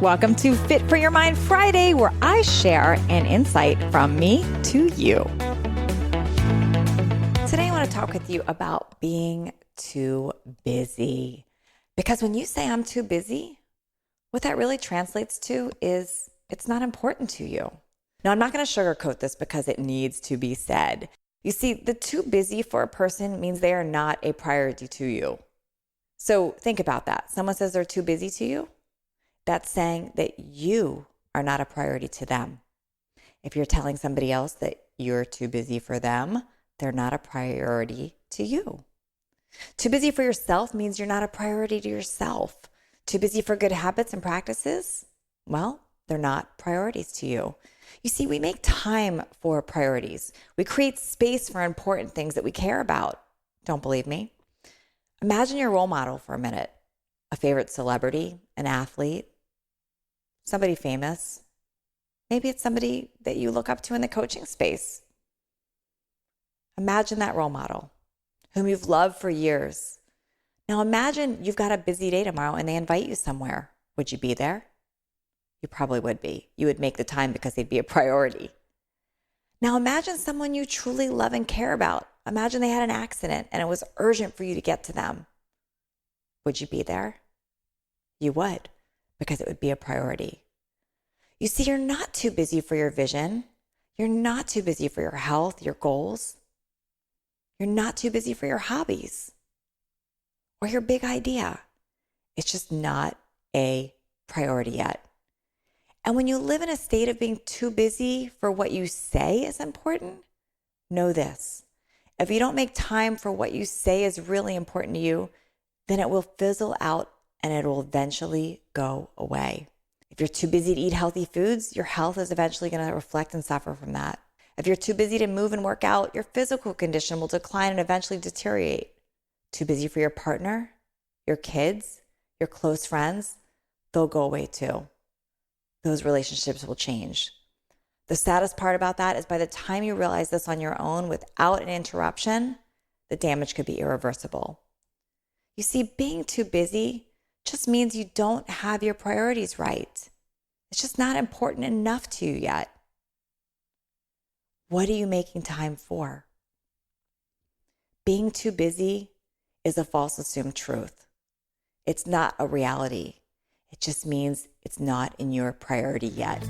Welcome to Fit for Your Mind Friday, where I share an insight from me to you. Today, I want to talk with you about being too busy. Because when you say I'm too busy, what that really translates to is it's not important to you. Now, I'm not going to sugarcoat this because it needs to be said. You see, the too busy for a person means they are not a priority to you. So think about that. Someone says they're too busy to you. That's saying that you are not a priority to them. If you're telling somebody else that you're too busy for them, they're not a priority to you. Too busy for yourself means you're not a priority to yourself. Too busy for good habits and practices? Well, they're not priorities to you. You see, we make time for priorities. We create space for important things that we care about. Don't believe me? Imagine your role model for a minute. A favorite celebrity, an athlete, somebody famous. Maybe it's somebody that you look up to in the coaching space. Imagine that role model whom you've loved for years. Now imagine you've got a busy day tomorrow and they invite you somewhere. Would you be there? You probably would be. You would make the time because they'd be a priority. Now imagine someone you truly love and care about. Imagine they had an accident and it was urgent for you to get to them. Would you be there? You would, because it would be a priority. You see, you're not too busy for your vision. You're not too busy for your health, your goals. You're not too busy for your hobbies or your big idea. It's just not a priority yet. And when you live in a state of being too busy for what you say is important, know this. If you don't make time for what you say is really important to you, then it will fizzle out and it will eventually go away. If you're too busy to eat healthy foods, your health is eventually going to reflect and suffer from that. If you're too busy to move and work out, your physical condition will decline and eventually deteriorate. Too busy for your partner, your kids, your close friends, they'll go away too. Those relationships will change. The saddest part about that is by the time you realize this on your own without an interruption, the damage could be irreversible. You see, being too busy just means you don't have your priorities right. It's just not important enough to you yet. What are you making time for? Being too busy is a false assumed truth. It's not a reality. It just means it's not in your priority yet.